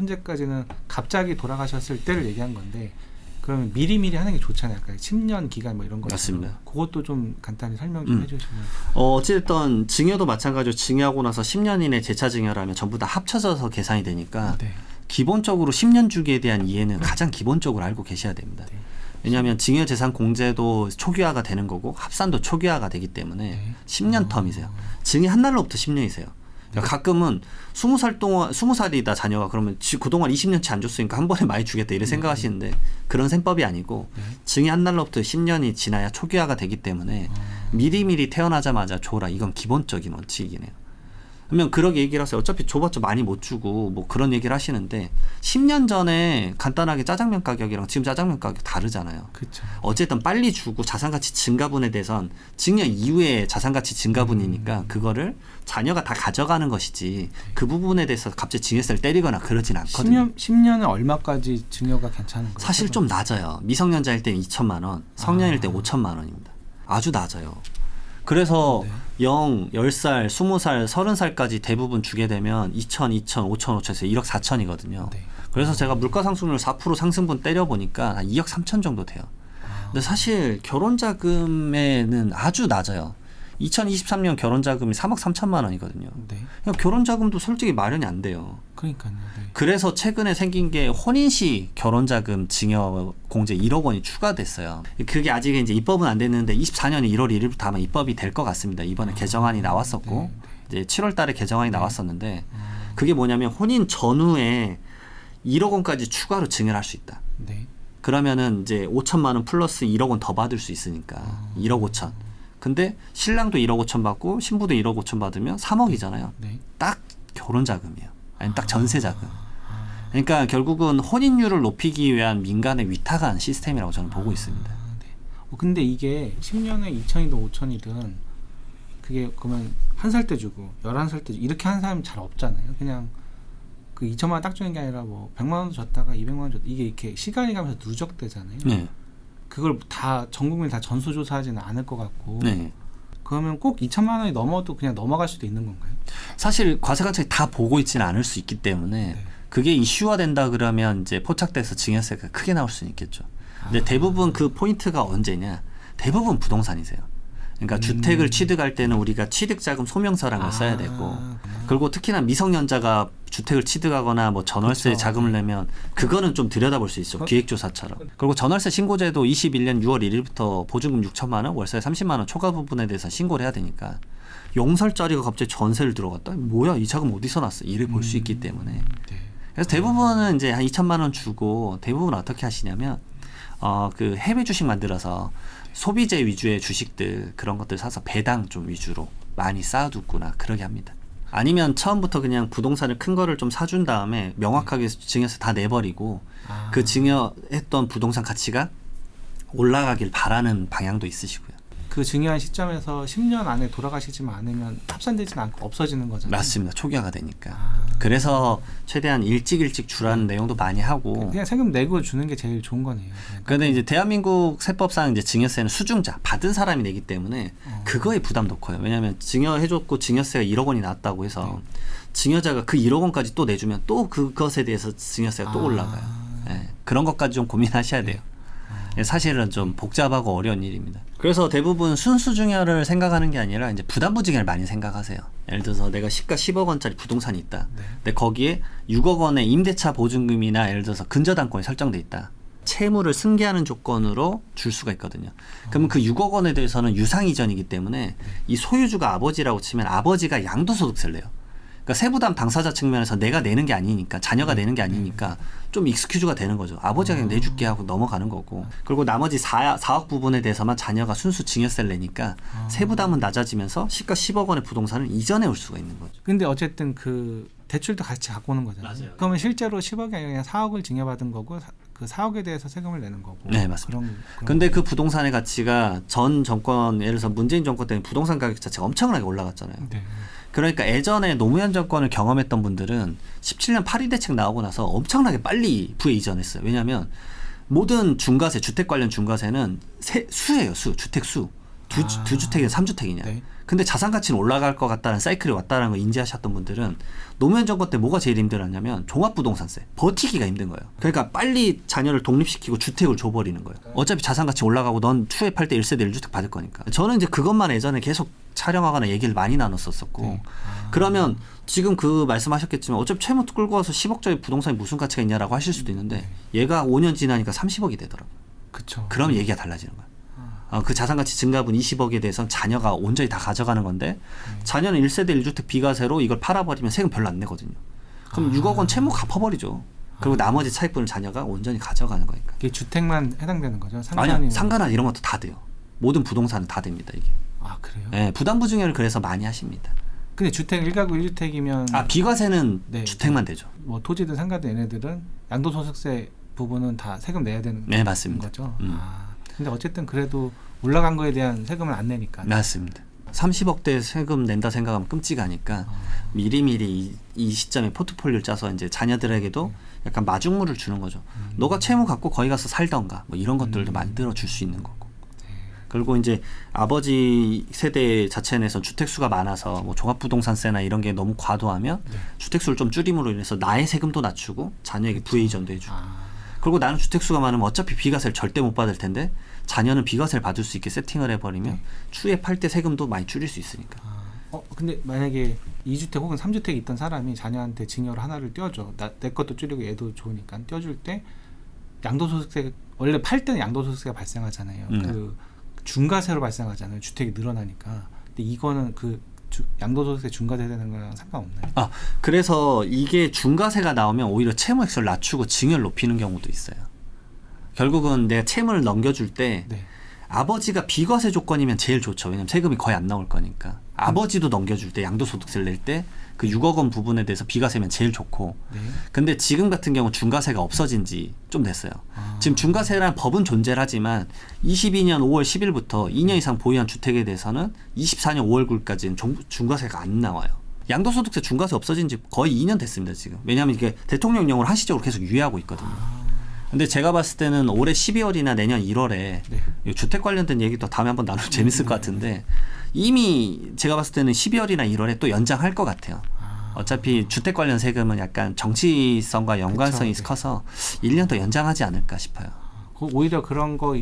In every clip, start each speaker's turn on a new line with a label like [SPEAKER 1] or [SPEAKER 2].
[SPEAKER 1] 현재까지는 갑자기 돌아가셨을 때를 얘기한 건데 그러면 미리미리 하는 게 좋잖아요. 그러니까 10년 기간 뭐 이런 거.
[SPEAKER 2] 맞습니다.
[SPEAKER 1] 그것도 좀 간단히 설명 좀 해주시면.
[SPEAKER 2] 어쨌든 증여도 마찬가지로 증여하고 나서 10년 이내 재차 증여라면 전부 다 합쳐져서 계산이 되니까
[SPEAKER 1] 네.
[SPEAKER 2] 기본적으로 10년 주기에 대한 이해는 가장 기본적으로 알고 계셔야 됩니다.
[SPEAKER 1] 네.
[SPEAKER 2] 왜냐하면 증여재산 공제도 초기화가 되는 거고 합산도 초기화가 되기 때문에
[SPEAKER 1] 네.
[SPEAKER 2] 10년 텀이세요. 증여 한 날로부터 10년이세요. 그러니까 가끔은 20살 동안 20살이다 자녀가 그러면 그동안 20년치 안 줬으니까 한 번에 많이 주겠다 이렇게 생각하시는데 그런 셈법이 아니고 증여 한 날로부터 10년이 지나야 초기화가 되기 때문에 미리미리 태어나자마자 줘라. 이건 기본적인 원칙이네요. 그러면 그렇게 얘기를 하세요. 어차피 줘봤자 많이 못 주고 뭐 그런 얘기를 하시는데 10년 전에 간단하게 짜장면 가격이랑 지금 짜장면 가격 다르잖아요.
[SPEAKER 1] 그렇죠.
[SPEAKER 2] 어쨌든 빨리 주고 자산가치 증가분에 대해선 증여 이후에 자산가치 증가분이니까 그거를 자녀가 다 가져가는 것이지 그 부분에 대해서 갑자기 증여세를 때리거나 그러진 않거든요.
[SPEAKER 1] 10년에 얼마까지 증여가 괜찮은 거예요?
[SPEAKER 2] 사실 좀 낮아요. 미성년자일 때는 2천만 원, 성년일 때 5천만 원입니다. 아주 낮아요. 그래서 0, 10살, 20살, 30살까지 대부분 주게 되면 2천, 2천, 5천, 5천에서 1억 4천이거든요.
[SPEAKER 1] 네.
[SPEAKER 2] 그래서 제가 물가상승률 4% 상승분 때려보니까 한 2억 3천 정도 돼요. 근데 사실 결혼자금에는 아주 낮아요. 2023년 결혼자금이 3억 3천만 원이거든요.
[SPEAKER 1] 네.
[SPEAKER 2] 그러니까 결혼자금도 솔직히 마련이 안 돼요.
[SPEAKER 1] 그러니까요. 네.
[SPEAKER 2] 그래서 최근에 생긴 게 혼인시 결혼자금 증여 공제 1억 원이 추가됐어요. 그게 아직 이제 입법은 안 됐는데 24년 1월 1일부터 아마 입법이 될 것 같습니다. 이번에 개정안이 나왔었고 이제 7월 달에 개정안이 나왔었는데 그게 뭐냐면 혼인 전후에 1억 원까지 추가로 증여를 할 수 있다.
[SPEAKER 1] 네.
[SPEAKER 2] 그러면은 이제 5천만 원 플러스 1억 원 더 받을 수 있으니까 1억 5천. 근데 신랑도 1억 5천 받고 신부도 1억 5천 받으면 3억이잖아요.
[SPEAKER 1] 네.
[SPEAKER 2] 딱 결혼 자금이에요. 아니 딱 전세 자금. 그러니까 결국은 혼인율을 높이기 위한 민간의 위탁한 시스템이라고 저는 보고 있습니다.
[SPEAKER 1] 네. 근데 이게 10년에 2천이든 5천이든 그게 그러면 한 살 때 주고 11살 때 주고 이렇게 하는 사람이 잘 없잖아요. 그냥 그 2천만 원 딱 주는 게 아니라 뭐 100만 원도 줬다가 200만 원 줬다 이게 이렇게 시간이 가면서 누적되잖아요.
[SPEAKER 2] 네.
[SPEAKER 1] 그걸 다 전 국민 다 전수조사하지는 않을 것 같고.
[SPEAKER 2] 네.
[SPEAKER 1] 그러면 꼭 2천만 원이 넘어도 그냥 넘어갈 수도 있는 건가요?
[SPEAKER 2] 사실 과세관청이 다 보고 있지는 않을 수 있기 때문에 그게 이슈화된다 그러면 이제 포착돼서 증여세가 크게 나올 수는 있겠죠. 근데 대부분 그 포인트가 언제냐? 대부분 부동산이세요. 그러니까 주택을 취득할 때는 우리가 취득자금 소명서라는 걸 써야 되고 그리고 특히나 미성년자가 주택을 취득하거나 뭐 전월세
[SPEAKER 1] 그쵸.
[SPEAKER 2] 자금을 내면 그거는 좀 들여다볼 수 있죠. 기획조사처럼. 그리고 전월세 신고제도 21년 6월 1일부터 보증금 6천만 원, 월세 30만 원 초과 부분에 대해서 신고를 해야 되니까 0살짜리가 갑자기 전세를 들어갔다? 뭐야 이 자금 어디서 났어? 이를 볼 수 있기 때문에.
[SPEAKER 1] 네.
[SPEAKER 2] 그래서 대부분은 이제 한 2천만 원 주고 대부분 어떻게 하시냐면 그 해외 주식 만들어서 소비재 위주의 주식들 그런 것들 사서 배당 좀 위주로 많이 쌓아두거나 그러게 합니다. 아니면 처음부터 그냥 부동산을 큰 거를 좀 사준 다음에 명확하게 증여세 다 내버리고 그 증여했던 부동산 가치가 올라가길 바라는 방향도 있으시고요.
[SPEAKER 1] 그 증여한 시점에서 10년 안에 돌아가시지만 않으면 합산되지는 않고 없어지는 거잖아요.
[SPEAKER 2] 맞습니다. 초기화가 되니까. 그래서 최대한 일찍 주라는 내용도 많이 하고.
[SPEAKER 1] 그냥 세금 내고 주는 게 제일 좋은 거네요.
[SPEAKER 2] 그런데 이제 대한민국 세법상 이제 증여세는 수중자 받은 사람이 내기 때문에 그거에 부담도 커요. 왜냐하면 증여해줬고 증여세가 1억 원이 나왔다고 해서 증여자가 그 1억 원까지 또 내주면 또 그것에 대해서 증여세가 또 올라가요. 네. 그런 것까지 좀 고민하셔야 돼요. 사실은 좀 복잡하고 어려운 일입니다. 그래서 대부분 순수 증여를 생각하는 게 아니라 이제 부담부 증여를 많이 생각하세요. 예를 들어서 내가 시가 10억 원짜리 부동산이 있다. 근데 거기에 6억 원의 임대차 보증금이나 예를 들어서 근저당권이 설정돼 있다. 채무를 승계하는 조건으로 줄 수가 있거든요. 그러면 그 6억 원에 대해서는 유상 이전이기 때문에 이 소유주가 아버지라고 치면 아버지가 양도소득세를 내요. 그러니까 세부담 당사자 측면에서 내가 내는 게 아니니까 자녀가 내는 게 아니니까 좀 익스큐즈가 되는 거죠. 아버지가 그냥 내줄게 하고 넘어가는 거고. 그리고 나머지 4억 부분에 대해서만 자녀가 순수 증여세를 내니까 세부담은 낮아지면서 시가 10억 원의 부동산을 이전해 올 수가 있는 거죠.
[SPEAKER 1] 근데 어쨌든 그 대출도 같이 갖고 오는 거잖아요.
[SPEAKER 2] 맞아요.
[SPEAKER 1] 그러면 실제로 10억이 아니라 그냥 4억을 증여받은 거고 그 4억에 대해서 세금을 내는 거고.
[SPEAKER 2] 네, 맞습니다. 근데 그 부동산의 가치가 전 정권 예를 들어서 문재인 정권 때는 부동산 가격 자체가 엄청나게 올라갔잖아요.
[SPEAKER 1] 네.
[SPEAKER 2] 그러니까 예전에 노무현 정권을 경험했던 분들은 17년 8.2 대책 나오고 나서 엄청나게 빨리 부에 이전했어요. 왜냐하면 모든 중과세, 주택 관련 중과세는 수예요. 주택 수. 두 주택이냐 3주택이냐.
[SPEAKER 1] 네.
[SPEAKER 2] 근데 자산 가치는 올라갈 것 같다는 사이클이 왔다는 걸 인지하셨던 분들은 노무현 정권 때 뭐가 제일 힘들었냐면 종합부동산세 버티기가 힘든 거예요. 그러니까 빨리 자녀를 독립시키고 주택을 줘버리는 거예요. 어차피 자산 가치 올라가고 넌 추후에 팔 때 1세대 1주택 받을 거니까. 저는 이제 그것만 예전에 계속 촬영하거나 얘기를 많이 나눴었고
[SPEAKER 1] 네.
[SPEAKER 2] 그러면 지금 그 말씀하셨겠지만 어차피 채무 끌고 와서 10억짜리 부동산이 무슨 가치가 있냐라고 하실 수도 있는데 얘가 5년 지나니까 30억이 되더라고요.
[SPEAKER 1] 그쵸.
[SPEAKER 2] 그럼 얘기가 달라지는 거예요. 그 자산가치 증가분 20억에 대해서는 자녀가 온전히 다 가져가는 건데 자녀는 1세대 1주택 비과세로 이걸 팔아버리면 세금 별로 안 내거든요. 그럼 6억 원 채무 갚아버리죠. 그리고 나머지 차익분을 자녀가 온전히 가져가는 거니까.
[SPEAKER 1] 이게 주택만 해당되는 거죠?
[SPEAKER 2] 아니요. 상가나 이런 것도 다 돼요. 모든 부동산은 다 됩니다. 이게.
[SPEAKER 1] 아 그래요?
[SPEAKER 2] 네, 부담부증여를 그래서 많이 하십니다.
[SPEAKER 1] 근데 주택 1가구 1주택이면
[SPEAKER 2] 비과세는
[SPEAKER 1] 네,
[SPEAKER 2] 주택만 되죠.
[SPEAKER 1] 뭐 토지든 상가든 얘네들은 양도소득세 부분은 다 세금 내야 되는
[SPEAKER 2] 네, 맞습니다.
[SPEAKER 1] 거죠? 근데 어쨌든 그래도 올라간 거에 대한 세금은 안 내니까.
[SPEAKER 2] 맞습니다. 30억대 세금 낸다 생각하면 끔찍하니까 미리미리 이 시점에 포트폴리오를 짜서 이제 자녀들에게도 약간 마중물을 주는 거죠. 너가 채무 갖고 거기 가서 살던가 뭐 이런 것들도 만들어 줄 수 있는 거고. 그리고 이제 아버지 세대 자체 내에서 주택수가 많아서 뭐 종합부동산세나 이런 게 너무 과도하면 주택수를 좀 줄임으로 인해서 나의 세금도 낮추고 자녀에게 부의전도 해주고. 그리고 나는 주택수가 많으면 어차피 비과세를 절대 못 받을 텐데 자녀는 비과세를 받을 수 있게 세팅을 해버리면 추후에 팔 때 세금도 많이 줄일 수 있으니까.
[SPEAKER 1] 근데 만약에 2주택 혹은 3주택 있던 사람이 자녀한테 증여를 하나를 떼어줘. 내 것도 줄이고 얘도 좋으니까 떼어줄 때 양도소득세 원래 팔 때는 양도소득세가 발생하잖아요. 그 중과세로 발생하잖아요. 주택이 늘어나니까. 근데 이거는 그 양도소득세 중과세 되는 거랑 상관없나요?
[SPEAKER 2] 그래서 이게 중과세가 나오면 오히려 채무액수를 낮추고 증여를 높이는 경우도 있어요. 결국은 내가 채무를 넘겨줄 때 아버지가 비과세 조건이면 제일 좋죠. 왜냐면 세금이 거의 안 나올 거니까. 아버지도 넘겨줄 때 양도소득세를 낼 때 그 6억 원 부분에 대해서 비과세면 제일 좋고. 근데 지금 같은 경우 중과세가 없어진 지 좀 됐어요. 지금 중과세라는 법은 존재를 하지만 22년 5월 10일부터 2년 이상 보유한 주택에 대해서는 24년 5월 9일까지는 중과세가 안 나와요. 양도소득세 중과세 없어진 지 거의 2년 됐습니다. 지금. 왜냐하면 이게 대통령령으로 한시적으로 계속 유예하고 있거든요. 근데 제가 봤을 때는 올해 12월이나 내년 1월에 주택 관련된 얘기도 다음에 한번 나누면 재밌을 것 같은데 이미 제가 봤을 때는 12월이나 1월에 또 연장할 것 같아요. 어차피 주택 관련 세금은 약간 정치성과 연관성이 커서 1년 더 연장하지 않을까 싶어요.
[SPEAKER 1] 오히려 그런 거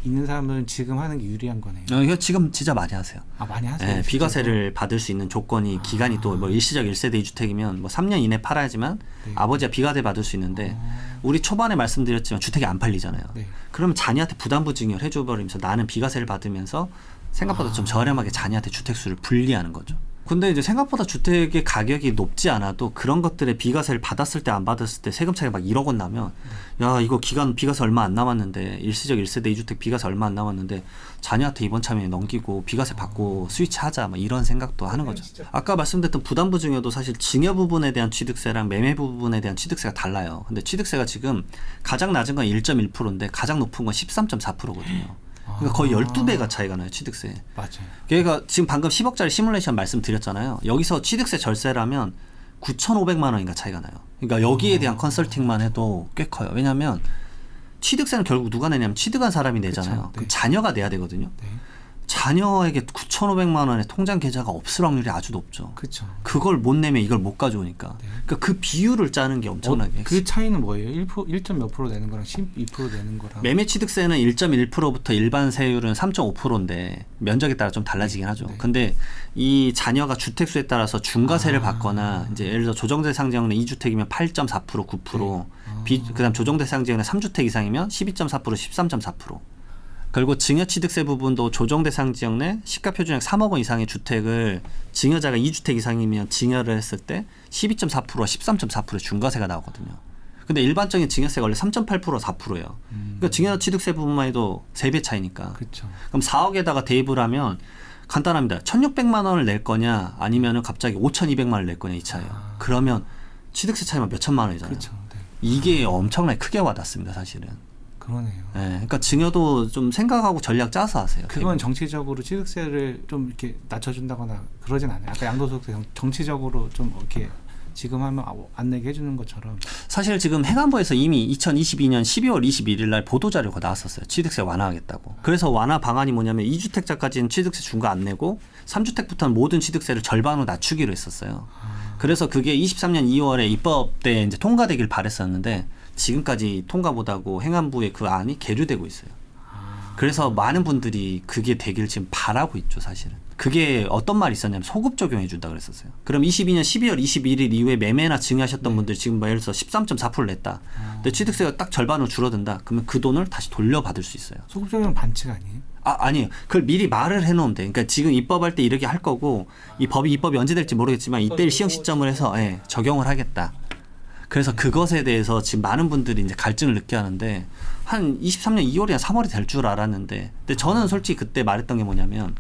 [SPEAKER 1] 있는 사람은 지금 하는 게 유리한 거네요.
[SPEAKER 2] 이거 지금 진짜 많이 하세요.
[SPEAKER 1] 많이 하세요?
[SPEAKER 2] 네, 비과세를 받을 수 있는 조건이 기간이 또 뭐 일시적 1세대 2주택이면 뭐 3년 이내 팔아야지만 아버지가 비과세 받을 수 있는데 우리 초반에 말씀드렸지만 주택이 안 팔리잖아요. 그러면 자녀한테 부담부증여를 해줘버리면서 나는 비과세를 받으면서 생각보다 좀 저렴하게 자녀한테 주택수를 분리하는 거죠. 근데 이제 생각보다 주택의 가격이 높지 않아도 그런 것들에 비과세를 받았을 때 안 받았을 때 세금 차이가 막 1억 원 나면 야 이거 기간 비과세 얼마 안 남았는데 일시적 1세대 2주택 비과세 얼마 안 남았는데 자녀한테 이번 참여에 넘기고 비과세 받고 스위치하자 막 이런 생각도 하는 거죠. 아까 말씀드렸던 부담부증여도 사실 증여 부분에 대한 취득세랑 매매 부분에 대한 취득세가 달라요. 근데 취득세가 지금 가장 낮은 건 1.1%인데 가장 높은 건 13.4%거든요. 그러니까 거의 12배가 차이가 나요. 취득세.
[SPEAKER 1] 맞아요.
[SPEAKER 2] 그러니까 지금 방금 10억짜리 시뮬레이션 말씀드렸잖아요. 여기서 취득세 절세라면 9,500만 원인가 차이가 나요. 그러니까 여기에 대한 컨설팅만 해도 꽤 커요. 왜냐하면 취득세는 결국 누가 내냐면 취득한 사람이 내잖아요. 그럼 자녀가 내야 되거든요. 자녀에게 9,500만 원의 통장 계좌가 없을 확률이 아주 높죠.
[SPEAKER 1] 그렇죠.
[SPEAKER 2] 그걸 못 내면 이걸 못 가져오니까. 그러니까 그 비율을 짜는 게 엄청나게.
[SPEAKER 1] 그 차이는 뭐예요? 1점 몇 프로 내는 거랑 12% 내는 거랑.
[SPEAKER 2] 매매 취득세는 1.1%부터 일반 세율은 3.5%인데 면적에 따라 좀 달라지긴 하죠. 근데 이 자녀가 주택수에 따라서 중과세를 받거나 이제 예를 들어 조정대상지역내 2주택이면 8.4%, 9%, 그다음 조정대상지역내 3주택 이상이면 12.4%, 13.4%. 그리고 증여취득세 부분도 조정대상 지역 내 시가표준액 3억 원 이상의 주택을 증여자가 2주택 이상이면 증여를 했을 때 12.4%와 13.4%의 중과세가 나오거든요. 근데 일반적인 증여세가 원래 3.8%, 4%예요. 그러니까 증여취득세 부분만 해도 3배 차이니까.
[SPEAKER 1] 그쵸.
[SPEAKER 2] 그럼 4억에다가 대입을 하면 간단합니다. 1,600만 원을 낼 거냐 아니면은 갑자기 5,200만 원을 낼 거냐 이 차이예요. 그러면 취득세 차이만 몇 천만 원이잖아요.
[SPEAKER 1] 그쵸.
[SPEAKER 2] 이게 엄청나게 크게 와닿습니다, 사실은.
[SPEAKER 1] 그러네요.
[SPEAKER 2] 네, 그러니까 증여도 좀 생각하고 전략 짜서 하세요.
[SPEAKER 1] 그건 정치적으로 취득세를 좀 이렇게 낮춰준다거나 그러진 않아요. 아까 양도소득세 정치적으로 좀 이렇게 지금 하면 안 내게 해주는 것처럼.
[SPEAKER 2] 사실 지금 행안부에서 이미 2022년 12월 21일 날 보도자료가 나왔었어요. 취득세 완화하겠다고. 그래서 완화 방안이 뭐냐면 2주택자까지는 취득세 중과 안 내고 3주택부터는 모든 취득세를 절반으로 낮추기로 했었어요. 그래서 그게 23년 2월에 입법 때 이제 통과되길 바랬었는데 지금까지 통과 못하고 행안부의 그 안이 계류되고 있어요. 그래서 많은 분들이 그게 되길 지금 바라고 있죠, 사실은. 그게 어떤 말이 있었냐면 소급 적용해 준다 그랬었어요. 그럼 22년 12월 21일 이후에 매매나 증여하셨던 분들 지금 뭐 예를 들어서 13.4% 냈다. 근데 취득세가 딱 절반으로 줄어든다. 그러면 그 돈을 다시 돌려받을 수 있어요.
[SPEAKER 1] 소급 적용 반칙 아니에요?
[SPEAKER 2] 아니에요. 그걸 미리 말을 해놓으면 돼. 그러니까 지금 입법할 때 이렇게 할 거고 이 입법이 언제 될지 모르겠지만 이때 시행 시점을 해서 적용을 하겠다. 그래서 그것에 대해서 지금 많은 분들이 이제 갈증을 느껴 하는데 한 23년 2월이나 3월이 될 줄 알았는데 근데 저는 솔직히 그때 말했던 게 뭐냐면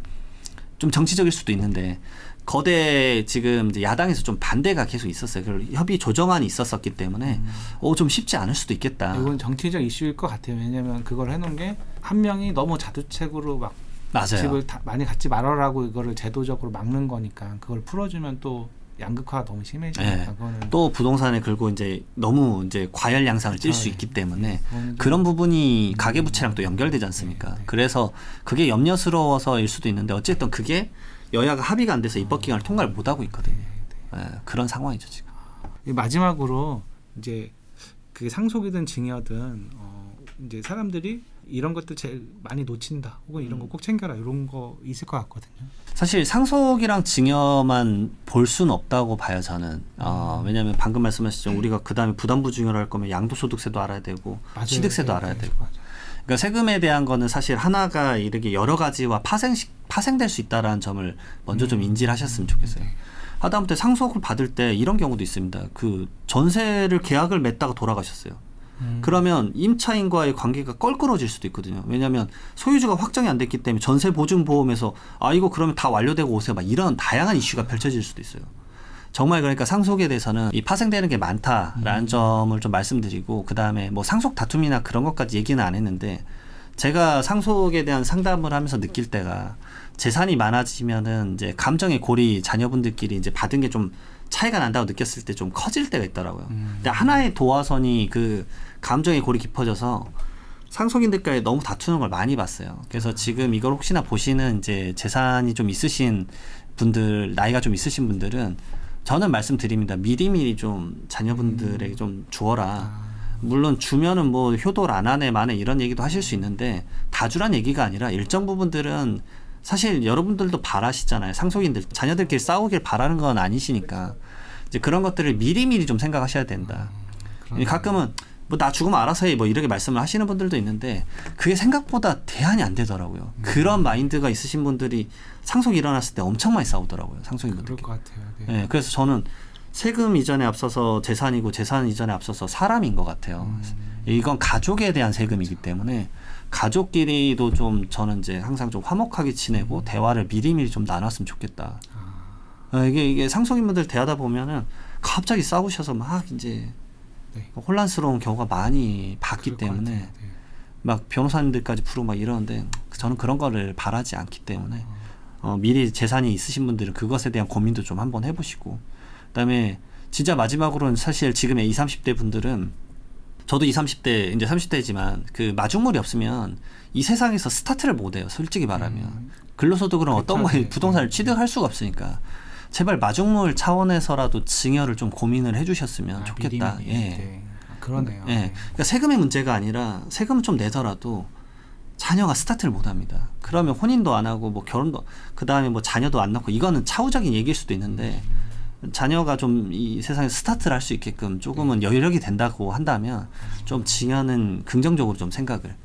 [SPEAKER 2] 좀 정치적일 수도 있는데 거대 지금 이제 야당에서 좀 반대가 계속 있었어요. 그 협의 조정안이 있었었기 때문에 좀 쉽지 않을 수도 있겠다.
[SPEAKER 1] 이건 정치적 이슈일 것 같아요. 왜냐하면 그걸 해놓은 게 한 명이 너무 자두책으로 막
[SPEAKER 2] 맞아요.
[SPEAKER 1] 집을 많이 갖지 말아라고 이거를 제도적으로 막는 거니까 그걸 풀어주면 또 양극화가 너무 심해지니까 그거는
[SPEAKER 2] 또 부동산에 걸고 이제 너무 이제 과열 양상을 띌 수 있기 때문에 그런 부분이 가계부채랑 또 연결되지 않습니까? 그래서 그게 염려스러워서일 수도 있는데 어쨌든 그게 여야가 합의가 안 돼서 입법 기간을 통과를 못 하고 있거든요. 그런 상황이죠 지금.
[SPEAKER 1] 마지막으로 이제 그게 상속이든 증여든 이제 사람들이 이런 것들 제일 많이 놓친다. 혹은 이런 거 꼭 챙겨라. 이런 거 있을 것 같거든요.
[SPEAKER 2] 사실 상속이랑 증여만 볼 수는 없다고 봐요 저는. 왜냐하면 방금 말씀하셨죠. 우리가 그 다음에 부담부 증여를 할 거면 양도소득세도 알아야 되고
[SPEAKER 1] 맞아요.
[SPEAKER 2] 취득세도
[SPEAKER 1] 네,
[SPEAKER 2] 알아야
[SPEAKER 1] 네,
[SPEAKER 2] 되고.
[SPEAKER 1] 맞아요.
[SPEAKER 2] 그러니까 세금에 대한 거는 사실 하나가 이렇게 여러 가지와 파생될 수 있다라는 점을 먼저 좀 인지를 하셨으면 좋겠어요. 하다못해 상속을 받을 때 이런 경우도 있습니다. 그 전세를 계약을 맺다가 돌아가셨어요. 그러면 임차인과의 관계가 껄끄러질 수도 있거든요. 왜냐하면 소유주가 확정이 안 됐기 때문에 전세 보증 보험에서 이거 그러면 다 완료되고 오세요. 막 이런 다양한 이슈가 펼쳐질 수도 있어요. 정말 그러니까 상속에 대해서는 이 파생되는 게 많다라는 점을 좀 말씀드리고 그 다음에 뭐 상속 다툼이나 그런 것까지 얘기는 안 했는데 제가 상속에 대한 상담을 하면서 느낄 때가 재산이 많아지면은 이제 감정의 골이 자녀분들끼리 이제 받은 게 좀 차이가 난다고 느꼈을 때 좀 커질 때가 있더라고요. 근데 하나의 도화선이 그 감정의 골이 깊어져서 상속인들과의 너무 다투는 걸 많이 봤어요. 그래서 지금 이걸 혹시나 보시는 이제 재산이 좀 있으신 분들, 나이가 좀 있으신 분들은 저는 말씀드립니다. 미리미리 좀 자녀분들에게 좀 주어라. 물론 주면은 뭐 효도를 안 하네 마네 이런 얘기도 하실 수 있는데 다 주란 얘기가 아니라 일정 부분들은 사실 여러분들도 바라시잖아요. 상속인들 자녀들끼리 싸우길 바라는 건 아니시니까 이제 그런 것들을 미리미리 좀 생각하셔야 된다. 가끔은 뭐 나 죽으면 알아서 해 뭐 이렇게 말씀을 하시는 분들도 있는데 그게 생각보다 대안이 안 되더라고요. 그런 마인드가 있으신 분들이 상속이 일어났을 때 엄청 많이 싸우더라고요. 상속인분들.
[SPEAKER 1] 그럴 것 같아요. 네.
[SPEAKER 2] 네, 그래서 저는 세금 이전에 앞서서 재산이고 재산 이전에 앞서서 사람인 것 같아요. 이건 가족에 대한 세금이기 때문에 가족끼리도 좀 저는 이제 항상 좀 화목하게 지내고 대화를 미리미리 좀 나눴으면 좋겠다. 이게 상속인분들 대하다 보면은 갑자기 싸우셔서 막 이제 혼란스러운 경우가 많이 봤기 때문에 막 변호사님들까지 부르고 막 이러는데 저는 그런 거를 바라지 않기 때문에 미리 재산이 있으신 분들은 그것에 대한 고민도 좀 한번 해보시고 그다음에 진짜 마지막으로는 사실 지금의 20, 30대 분들은 저도 20, 30대 이제 30대지만 그 마중물이 없으면 이 세상에서 스타트를 못 해요. 솔직히 말하면 근로소득으로 어떤 거에 부동산을 취득할 수가 없으니까 제발 마중물 차원에서라도 증여를 좀 고민을 해주셨으면 좋겠다.
[SPEAKER 1] 그러네요.
[SPEAKER 2] 그러니까 세금의 문제가 아니라 세금은 좀 내더라도 자녀가 스타트를 못 합니다. 그러면 혼인도 안 하고 뭐 결혼도 그 다음에 뭐 자녀도 안 낳고 이거는 차후적인 얘기일 수도 있는데 자녀가 좀 이 세상에서 스타트를 할 수 있게끔 조금은 여력이 된다고 한다면 좀 증여는 긍정적으로 좀 생각을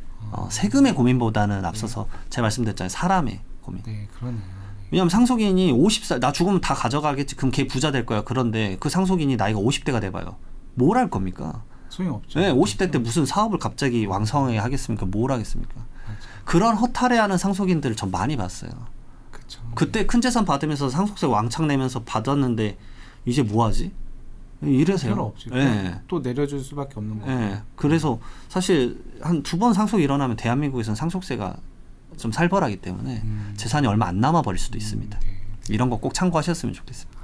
[SPEAKER 2] 세금의 고민보다는 앞서서 제가 말씀드렸잖아요. 사람의 고민.
[SPEAKER 1] 네, 그러네요.
[SPEAKER 2] 왜냐하면 상속인이 50살 나 죽으면 다 가져가겠지. 그럼 걔 부자 될 거야. 그런데 그 상속인이 나이가 50대가 돼봐요. 뭘 할 겁니까?
[SPEAKER 1] 소용없죠.
[SPEAKER 2] 네, 50대 때 무슨 사업을 갑자기 왕성하게 하겠습니까? 뭘 하겠습니까?
[SPEAKER 1] 맞아.
[SPEAKER 2] 그런 허탈해하는 상속인들을 전 많이 봤어요.
[SPEAKER 1] 그쵸.
[SPEAKER 2] 그때 큰 재산 받으면서 상속세 왕창 내면서 받았는데 이제 뭐 하지? 이래서요.
[SPEAKER 1] 필요 없지.
[SPEAKER 2] 네.
[SPEAKER 1] 또 내려줄 수밖에 없는 거예요.
[SPEAKER 2] 네. 그래서 사실 한 2번 상속이 일어나면 대한민국에서는 상속세가 좀 살벌하기 때문에 재산이 얼마 안 남아 버릴 수도 있습니다. 이런 거 꼭 참고하셨으면 좋겠습니다.